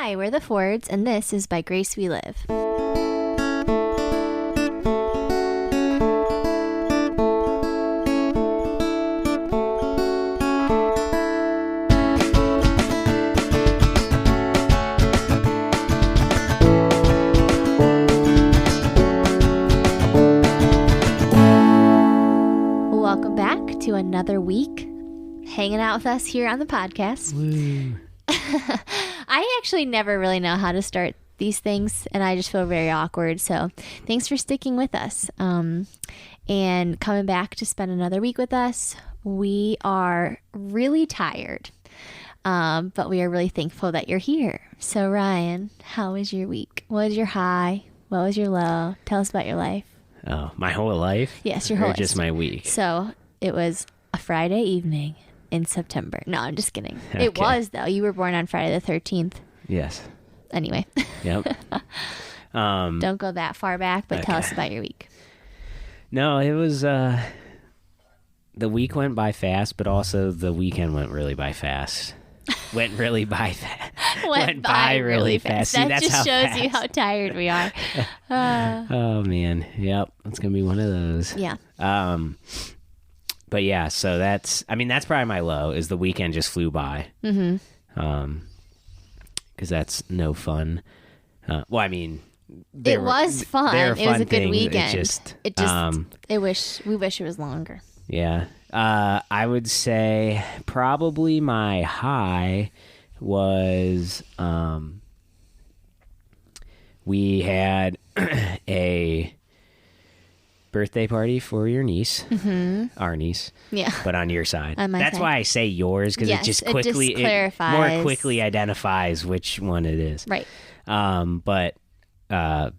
Hi, we're the Fords, and this is By Grace We Live. Welcome back to another week hanging out with us here on the podcast. Woo. I actually never really know how to start these things, and I just feel very awkward. So thanks for sticking with us and coming back to spend another week with us. We are really tired, but we are really thankful that you're here. So Ryan, how was your week? What was your high? What was your low? Tell us about your life. Oh, my whole life? Yes, your whole life. Or just my week? So it was a Friday evening in September. No, I'm just kidding. Okay. It was, though. You were born on Friday the 13th. Yes. Anyway. Yep. Don't go that far back, but tell us about your week. No, it was, the week went by fast, but also the weekend went really by fast. Went really by fast. Went by really fast. See, That that's just how shows you how tired we are. Oh, man. Yep. It's going to be one of those. Yeah. But yeah, so that's probably my low, is the weekend just flew by. Mm-hmm. Because that's no fun. It was fun. It was a good weekend. We wish it was longer. Yeah. I would say probably my high was we had a birthday party for your niece, our niece. Yeah. But on your side. On my That's side. why I say yours, because Yes, it just it clarifies. more quickly identifies which one it is. Right. But and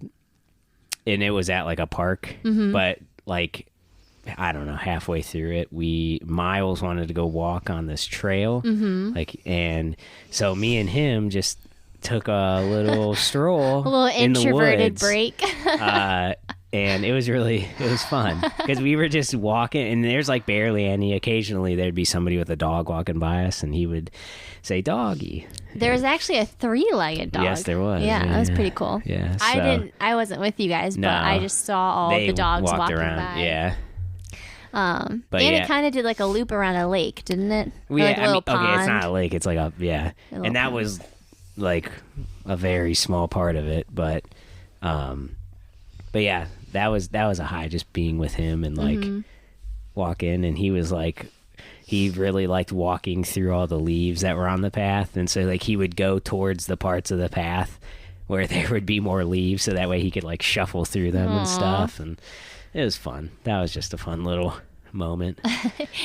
it was at like a park, but like, I don't know, halfway through it, Miles wanted to go walk on this trail, and so me and him just took a little stroll, A little in introverted the woods, break. and it was fun because we were just walking, and there's like barely any. Occasionally there'd be somebody with a dog walking by us, and he would say doggy. There was actually a 3-legged dog. Yes, there was. Yeah, that was pretty cool. Yeah, I wasn't with you guys, but I just saw all the dogs walked walking around. by. Yeah. It kind of did like a loop around a lake, didn't it? Okay, pond. it's not a lake. It's like and that was like a very small part of it, but yeah, that was a high, just being with him and like walking, and he was like, he really liked walking through all the leaves that were on the path, and so like he would go towards the parts of the path where there would be more leaves, so that way he could like shuffle through them and stuff, and it was fun. That was just a fun little moment.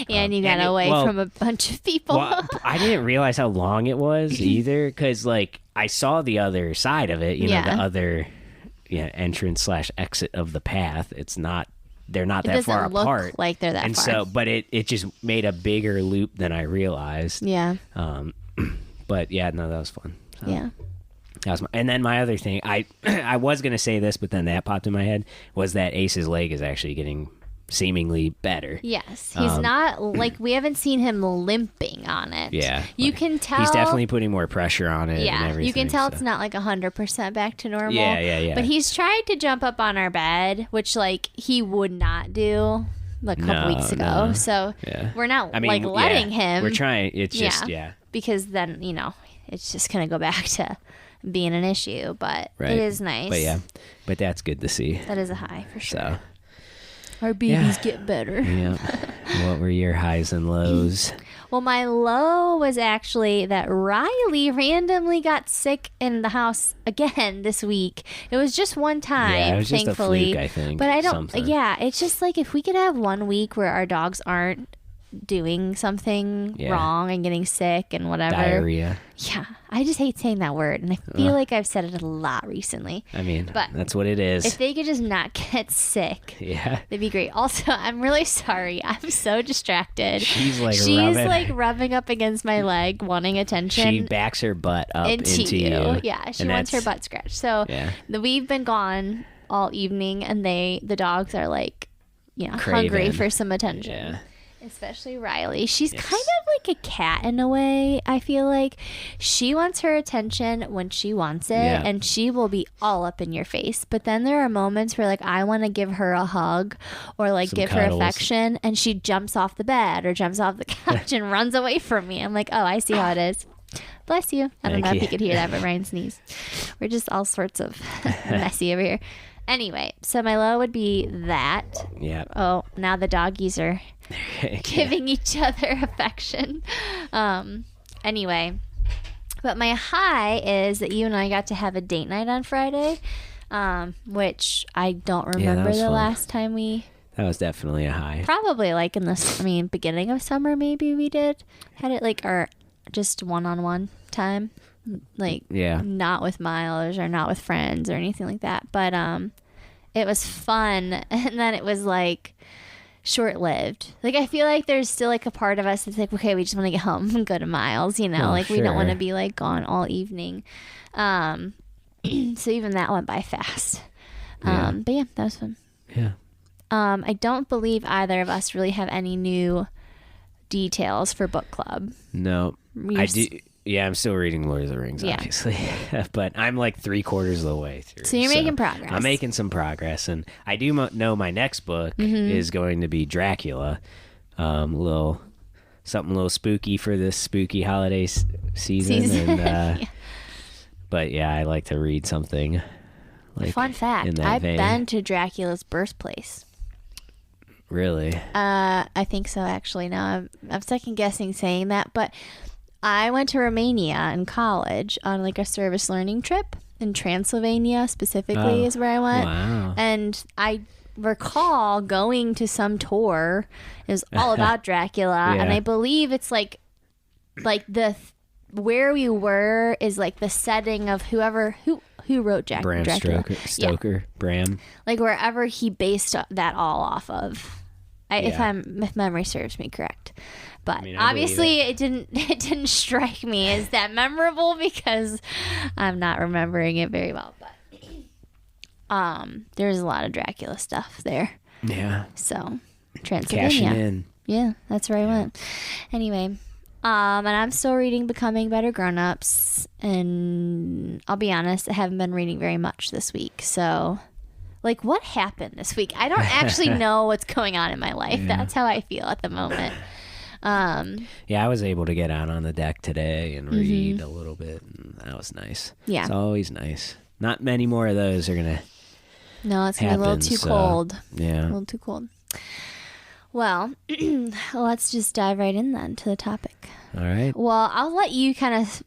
And you got away from a bunch of people. Well, I didn't realize how long it was either, because like I saw the other side of it, you know, the other entrance / exit of the path. They're not that far apart. Like they're that and far. So, but it just made a bigger loop than I realized. Yeah. But yeah, no, that was fun. So. Yeah. And then my other thing, I was going to say this, but then that popped in my head, was that Ace's leg is actually getting seemingly better. Yes. He's not, like, we haven't seen him limping on it. Yeah. You can tell. He's definitely putting more pressure on it and everything. You can tell it's not like 100% back to normal. Yeah. But he's tried to jump up on our bed, which, like, he would not do a couple weeks ago. No. So we're not, letting him. We're trying. It's just, Because then, it's just going to go back to being an issue, but it is nice. But that's good to see. That is a high for sure. So our babies get better. Yeah. What were your highs and lows? Well, my low was actually that Riley randomly got sick in the house again this week. It was just one time, yeah, it was thankfully. Just a fluke, I think. But I don't. Something. Yeah, it's just like if we could have 1 week where our dogs aren't doing something wrong and getting sick and whatever. Diarrhea. Yeah. I just hate saying that word, and I feel like I've said it a lot recently. I mean, but that's what it is. If they could just not get sick, that'd be great. Also, I'm really sorry. I'm so distracted. She's rubbing up against my leg, wanting attention. She backs her butt up into you. Yeah, she wants her butt scratched. So we've been gone all evening, and the dogs are like, hungry for some attention. Yeah. Especially Riley. She's kind of like a cat in a way, I feel like. She wants her attention when she wants it, and she will be all up in your face. But then there are moments where, like, I want to give her a hug or, like, give cuddles. her affection, and she jumps off the bed or jumps off the couch and runs away from me. I'm like, oh, I see how it is. Bless you. I don't know if you could hear that, but Ryan sneezed. We're just all sorts of messy over here. Anyway, so my low would be that. Yeah. Oh, now the doggies are giving each other affection. Anyway, but my high is that you and I got to have a date night on Friday, which I don't remember the last time we... That was definitely a high. Probably like in the, beginning of summer maybe we had it like our just one-on-one time. Like, not with Miles or not with friends or anything like that. But it was fun. And then it was like short-lived. Like, I feel like there's still like a part of us that's like, okay, we just want to get home and go to Miles, you know? We don't want to be like gone all evening. So even that went by fast. But yeah, that was fun. Yeah. I don't believe either of us really have any new details for book club. No. I do. Yeah, I'm still reading Lord of the Rings, obviously. But I'm like 3/4 of the way through. So you're making progress. I'm making some progress. And I do know my next book is going to be Dracula. Something a little spooky for this spooky holiday season. And, but yeah, I like to read something. Like, fun fact, I've been to Dracula's birthplace. Really? I think so, actually. Now I'm second guessing saying that, but I went to Romania in college on like a service learning trip in Transylvania specifically is where I went. Wow. And I recall going to some tour. It was all about Dracula, and I believe it's like where we were is like the setting of who wrote Bram Dracula. Stoker. Bram. Like wherever he based that all off of. If memory serves me correct. But obviously it didn't strike me as that memorable because I'm not remembering it very well. But there's a lot of Dracula stuff there. Yeah. So Transylvania. Cashing in. Yeah, that's where I went. Anyway, and I'm still reading Becoming Better Grown-Ups, and I'll be honest, I haven't been reading very much this week. So, like, what happened this week? I don't actually know what's going on in my life. Yeah. That's how I feel at the moment. Yeah, I was able to get out on the deck today and read a little bit, and that was nice. Yeah. It's always nice. Not many more of those are going to No, it's going to be a little too cold. Yeah. A little too cold. Well, let's just dive right in then to the topic. All right. Well, I'll let you kind of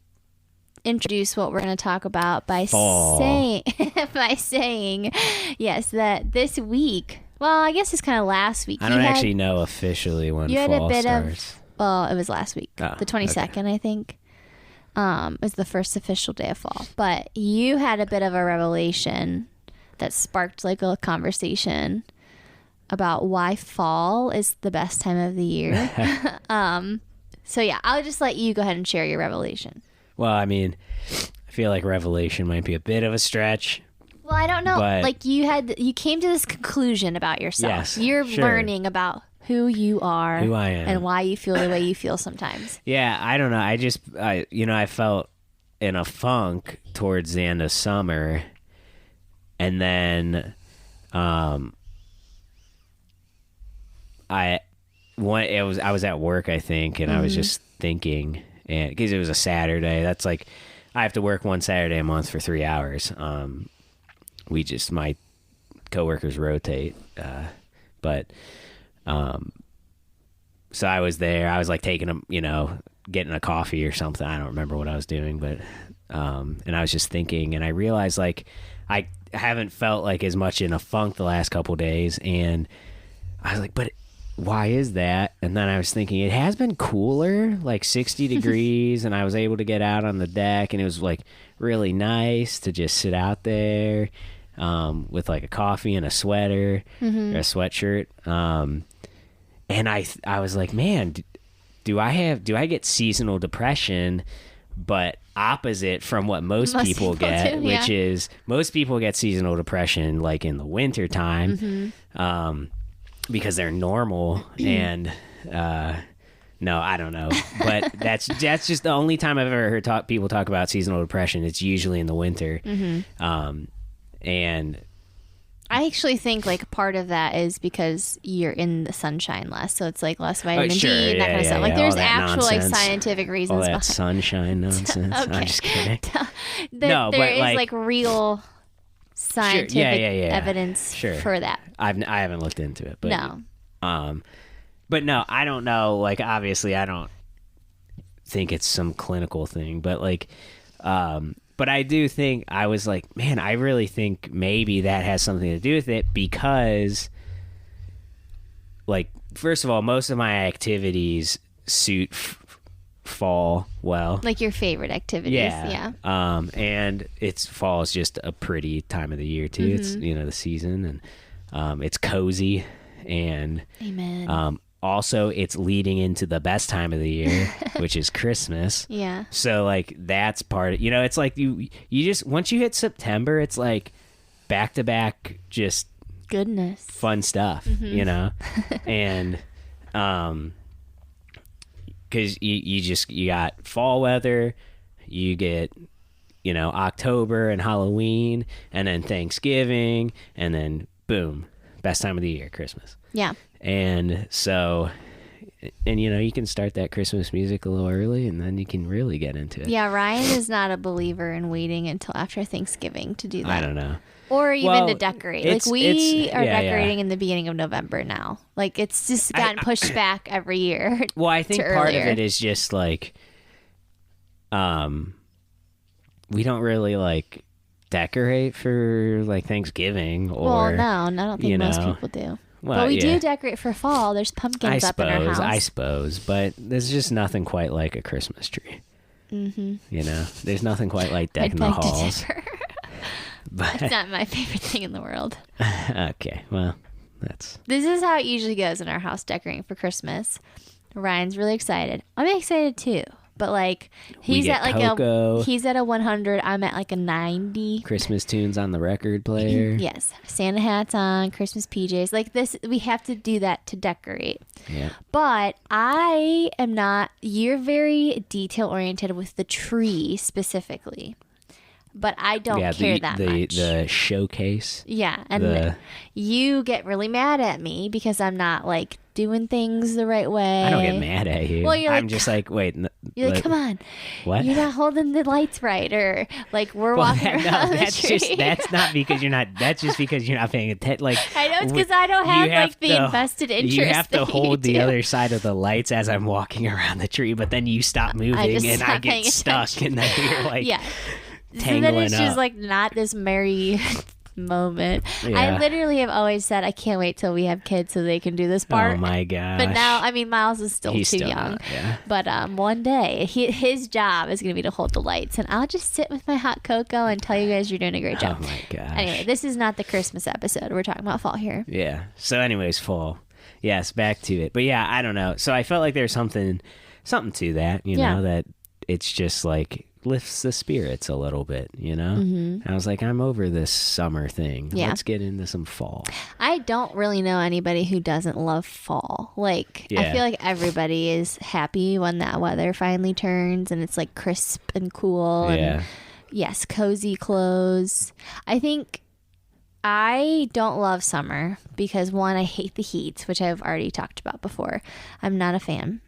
introduce what we're going to talk about by saying yes, that this week, well, I guess it's kind of last week. I don't actually know officially when fall starts. Well, it was last week, the 22nd, I think. Was the first official day of fall. But you had a bit of a revelation that sparked like a conversation about why fall is the best time of the year. So yeah, I'll just let you go ahead and share your revelation. Well, I mean, I feel like revelation might be a bit of a stretch. Well, I don't know. Like you came to this conclusion about yourself. Yes, You're learning about who you are, who I am, and why you feel the way you feel sometimes. Yeah, I don't know. I felt in a funk towards the end of summer, and then I was at work, I think, and I was just thinking, and because it was a Saturday, that's like I have to work one Saturday a month for 3 hours. My coworkers rotate, but so I was there. I was like taking getting a coffee or something. I don't remember what I was doing, but and I was just thinking, and I realized like I haven't felt like as much in a funk the last couple days, and I was like, but why is that? And then I was thinking it has been cooler, like 60 degrees, and I was able to get out on the deck, and it was like really nice to just sit out there with like a coffee and a sweater or a sweatshirt. And I was like, man, do I get seasonal depression, but opposite from what most people get, which is most people get seasonal depression like in the winter time. Because they're normal, and No, I don't know, but that's just the only time I've ever heard people talk about seasonal depression. It's usually in the winter, and I actually think like part of that is because you're in the sunshine less, so it's like less vitamin D and that kind of stuff. Like there's actual like scientific reasons all that behind sunshine nonsense. Okay. I'm just kidding. There is like real scientific evidence for that. I haven't looked into it, but no. But no, I don't know. Like, obviously, I don't think it's some clinical thing, but like, but I do think I was like, man, I really think maybe that has something to do with it because, like, first of all, most of my activities suit fall well. Like your favorite activities, yeah. And fall is just a pretty time of the year too. It's the season, and it's cozy, and amen. Also, it's leading into the best time of the year, which is Christmas. Yeah. So, like, that's part of, it's like you just, once you hit September, it's like back to back, just goodness, fun stuff, and, cause you got fall weather, you get, October and Halloween, and then Thanksgiving, and then boom, best time of the year, Christmas. Yeah. And so, and you can start that Christmas music a little early, and then you can really get into it. Yeah, Ryan is not a believer in waiting until after Thanksgiving to do that. I don't know. Or even to decorate. Like, we are decorating in the beginning of November now. Like, it's just gotten pushed back every year. Well, I think part of it is just, like, we don't really, like, decorate for, like, Thanksgiving. Or, well, no, I don't think most people do. Well, but we do decorate for fall. There's pumpkins up in our house. I suppose, but there's just nothing quite like a Christmas tree. There's nothing quite like decking the halls. But it's not my favorite thing in the world. Okay, well, this is how it usually goes in our house decorating for Christmas. Ryan's really excited. I'm excited too. But like he's at like a 100. I'm at like a 90. Christmas tunes on the record player. Yes, Santa hats on, Christmas PJs. Like this, we have to do that to decorate. Yeah. But I am not. You're very detail oriented with the tree specifically. But I don't care that much. The showcase. Yeah, and you get really mad at me because I'm not like doing things the right way. I don't get mad at you. Well, I'm just like, wait. You're like, come on. What? You're not holding the lights right, or like we're walking around the tree. That's not because you're not. That's just because you're not paying attention. Like I know it's because I don't have like the invested interest. You have to hold the other side of the lights as I'm walking around the tree, but then you stop moving and I get stuck, and then you're like, yeah. So then it's just like not this merry moment. Yeah. I literally have always said I can't wait till we have kids so they can do this part. Oh my gosh. But now, I mean, Miles is still too young. Not, yeah. But one day his job is going to be to hold the lights, and I'll just sit with my hot cocoa and tell you guys you're doing a great job. Oh my gosh. Anyway, this is not the Christmas episode. We're talking about fall here. Yeah. So anyways, fall. Yes, back to it. But yeah, I don't know. So I felt like there's something to that, know, that it's just like lifts the spirits a little bit, I was like, I'm over this summer thing. Yeah. Let's get into some fall. I don't really know anybody who doesn't love fall. Like, I feel like everybody is happy when that weather finally turns and it's like crisp and cool. And yes, cozy clothes. I think I don't love summer because one, I hate the heat, which I've already talked about before. I'm not a fan.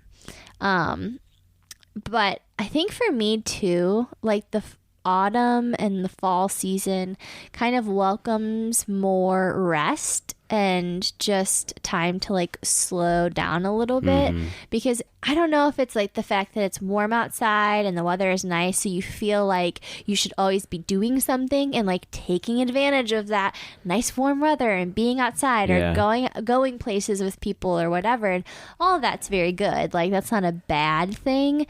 But I think for me too, like the autumn and the fall season kind of welcomes more rest and just time to like slow down a little bit, because I don't know if it's like the fact that it's warm outside and the weather is nice, so you feel like you should always be doing something and like taking advantage of that nice warm weather and being outside or going places with people or whatever, and all of that's very good. Like that's not a bad thing.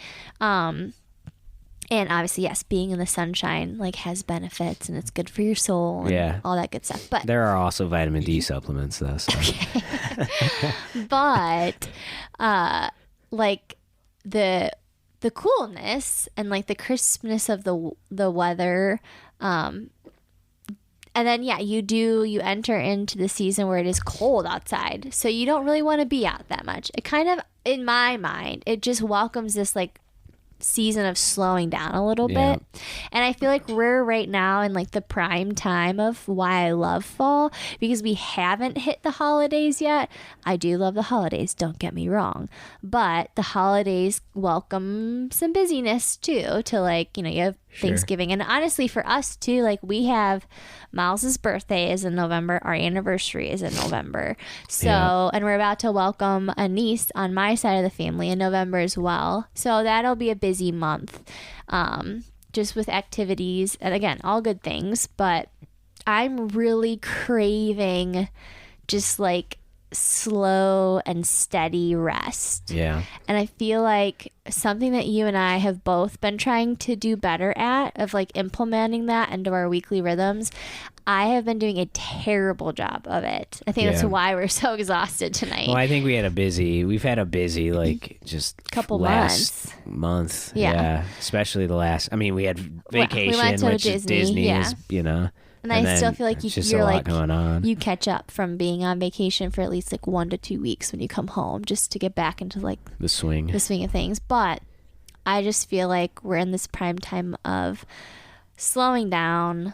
And obviously, yes, being in the sunshine like has benefits and it's good for your soul and all that good stuff. But there are also vitamin D supplements though. So. Okay. But like the coolness and like the crispness of the weather, and then you enter into the season where it is cold outside, so you don't really want to be out that much. It kind of in my mind, it just welcomes this like season of slowing down a little Yeah. bit. And I feel like we're right now in like the prime time of why I love fall, because we haven't hit the holidays yet. I do love the holidays, don't get me wrong, but the holidays welcome some busyness too, to like, you have Sure. Thanksgiving. And honestly, for us too, like we have Miles's birthday is in November, our anniversary is in November, so Yeah. and we're about to welcome a niece on my side of the family in November as well, so that'll be a busy month, just with activities and again, all good things. But I'm really craving just like slow and steady rest. Yeah. And I feel like something that you and I have both been trying to do better at, of like implementing that into our weekly rhythms. I have been doing a terrible job of it. I think that's Yeah. why we're so exhausted tonight. Well, I think we've had a busy like just Couple last month. Yeah. Especially the last, I mean, we had vacation, went to which Disney, is Disney yeah. is, and I then still feel like it's just you're a lot like going on. you catch up from being on vacation for at least like 1 to 2 weeks when you come home, just to get back into like the swing. the swing of things. But I just feel like we're in this prime time of slowing down,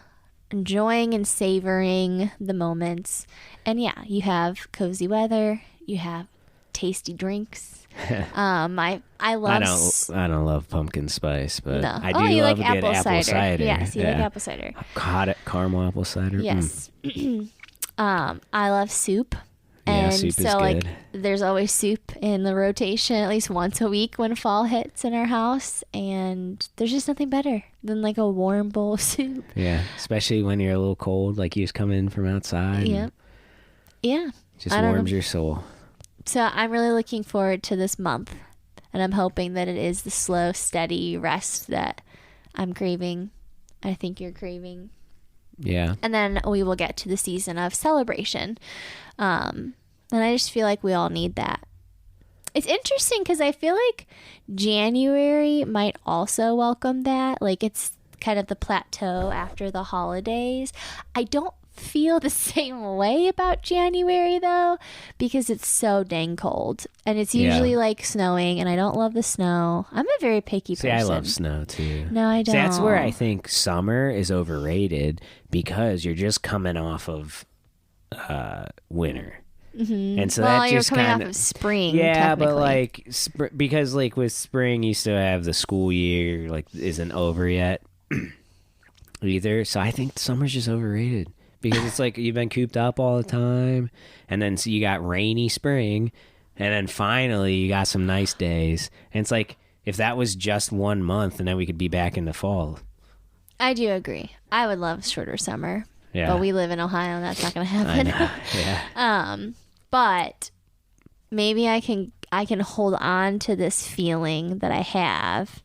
enjoying and savoring the moments. And yeah, you have cozy weather, you have tasty drinks. I love I don't love pumpkin spice, but no. I do you love like a good apple cider. Yes, you like Yeah. apple cider. Hot caramel apple cider. Yes. I love soup. Yeah, And soup is so like good. there's always soup in the rotation at least once a week when fall hits in our house, and there's just nothing better than like a warm bowl of soup. Yeah, especially when you're a little cold, like you just come in from outside. Yep. Yeah. Just I don't warms know. your soul. So I'm really looking forward to this month, and I'm hoping that it is the slow, steady rest that I'm craving. I think you're craving. Yeah. And then we will get to the season of celebration. And I just feel like we all need that. It's interesting because I feel like January might also welcome that. Like it's kind of the plateau after the holidays. I don't feel the same way about January though, because it's so dang cold and it's usually like snowing, and I don't love the snow. I'm a very picky person. See, I love snow too. No, I don't. See, that's where I think summer is overrated, because you're just coming off of winter. Mm-hmm. And so well, that you're just coming kind off of spring. yeah, but technically. like because like with spring you still have the school year like isn't over yet either. So I think summer's just overrated, because it's like you've been cooped up all the time, and then so you got rainy spring, and then finally you got some nice days, and it's like if that was just 1 month and then we could be back in the fall. I do agree. I would love shorter summer. Yeah. But we live in Ohio and that's not going to I happen. know. Yeah. But maybe I can hold on to this feeling that I have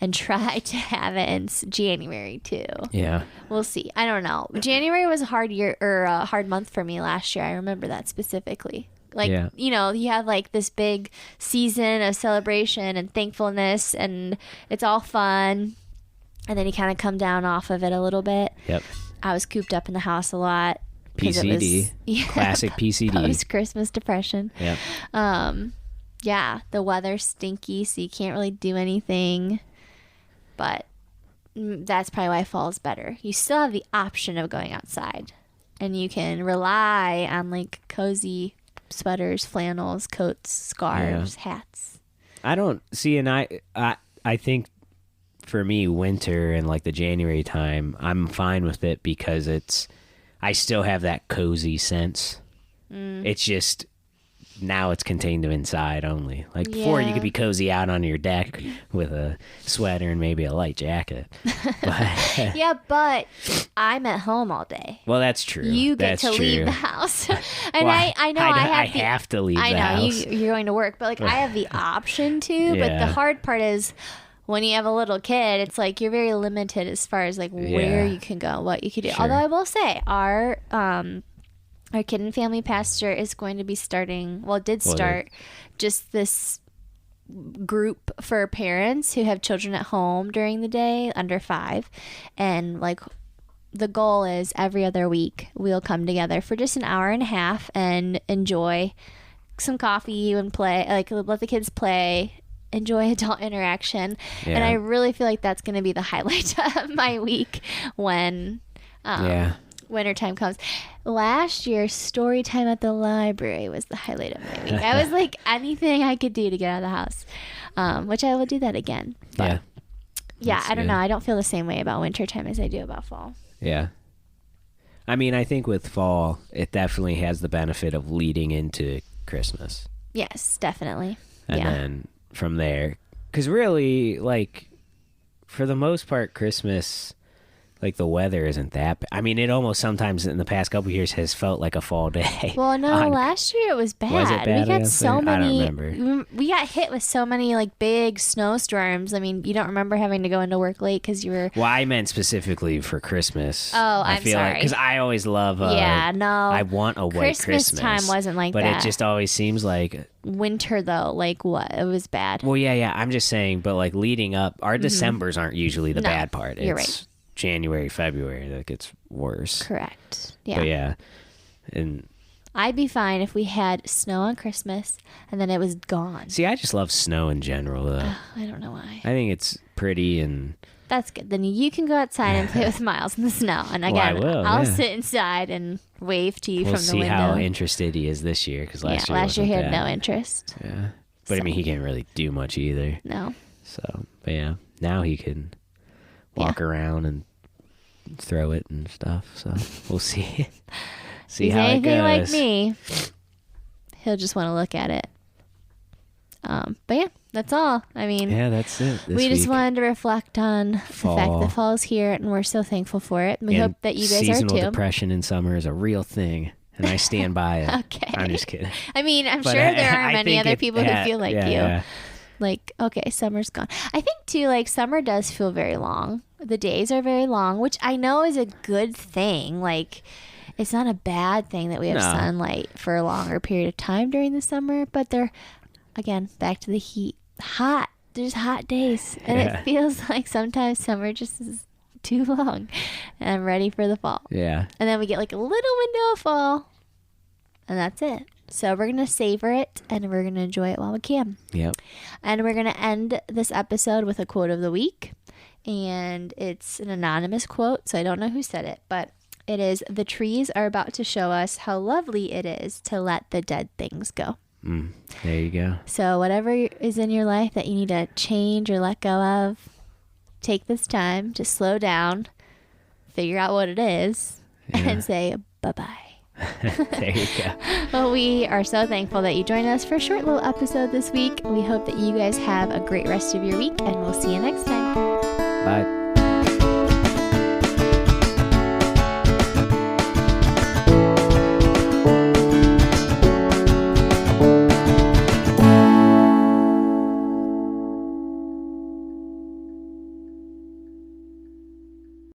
and try to have it in January too. Yeah. We'll see. I don't know. January was a hard year, or a hard month for me last year. I remember that specifically. Like, Yeah. You have like this big season of celebration and thankfulness, and it's all fun. And then you kind of come down off of it a little bit. Yep. I was cooped up in the house a lot. 'Cause it PCD. was, Classic PCD. Post-Christmas depression. Yep. Yeah, the weather's stinky, so you can't really do anything. But that's probably why fall's better. You still have the option of going outside, and you can rely on like cozy sweaters, flannels, coats, scarves, hats. I don't see, and I think for me, winter and like the January time, I'm fine with it, because I still have that cozy sense. It's just now it's contained to inside only. Like before, you Yeah. could be cozy out on your deck with a sweater and maybe a light jacket. But, Yeah, but I'm at home all day. well, that's true. You get That's to true. leave the house. And Well, I know I have to leave I the know house. you're going to work, but like I have the option to. But the Yeah. hard part is when you have a little kid, it's like you're very limited as far as like where Yeah. you can go, what you can do. Sure. Although I will say our kid and family pastor is going to be starting. Well, it did start just this group for parents who have children at home during the day under 5, and like the goal is every other week we'll come together for just an hour and a half and enjoy some coffee and play, like let the kids play, enjoy adult interaction. And I really feel like that's going to be the highlight of my week when wintertime comes. Last year, story time at the library was the highlight of my week. I was like, anything I could do to get out of the house, which I will do that again. But I don't know. I don't feel the same way about wintertime as I do about fall. Yeah. I mean, I think with fall, it definitely has the benefit of leading into Christmas. Yes, definitely. And then from there, because really, like, for the most part, Christmas, like, the weather isn't that bad. I mean, it almost sometimes in the past couple of years has felt like a fall day. Well, no, last year it was bad. Was it bad? We got so many. I don't remember. We got hit with so many, like, big snowstorms. I mean, you don't remember having to go into work late because you were... Well, I meant specifically for Christmas. Oh, I'm sorry. Because I always love... I want a white Christmas. Time wasn't like but that. But it just always seems like... Winter, though, like what? It was bad. Well, yeah. I'm just saying, but, like, leading up, our Decembers aren't usually the bad part. You're right. January, February that gets worse. Correct. Yeah. But yeah. And I'd be fine if we had snow on Christmas and then it was gone. See, I just love snow in general, though. I don't know why. I think it's pretty and... That's good. Then you can go outside and play with Miles in the snow. And again, I'll sit inside and wave to you from the window. We'll see how interested he is this year, because last year he had no interest. Yeah. But I mean, he can't really do much either. No. So, but yeah, now he can walk around and throw it and stuff. So we'll see. See how it goes. Anything like me, he'll just want to look at it. But yeah, that's all. I mean, that's it. We just wanted to reflect on the fact that fall is here, and we're so thankful for it. We hope that you guys are too. Seasonal depression in summer is a real thing, and I stand by it. Okay. I'm just kidding. I mean, I'm sure there are many other people who feel like you. Yeah. Like, okay, summer's gone. I think, too, like, summer does feel very long. The days are very long, which I know is a good thing. Like, it's not a bad thing that we have sunlight for a longer period of time during the summer, but they're, again, back to the heat. Hot. There's hot days. And it feels like sometimes summer just is too long. And I'm ready for the fall. Yeah. And then we get, like, a little window of fall, and that's it. So we're going to savor it, and we're going to enjoy it while we can. Yep. And we're going to end this episode with a quote of the week. And it's an anonymous quote, so I don't know who said it, but it is, "The trees are about to show us how lovely it is to let the dead things go." There you go. So whatever is in your life that you need to change or let go of, take this time to slow down, figure out what it is, and say bye-bye. There you go. Well, we are so thankful that you joined us for a short little episode this week. We hope that you guys have a great rest of your week, and we'll see you next time. Bye.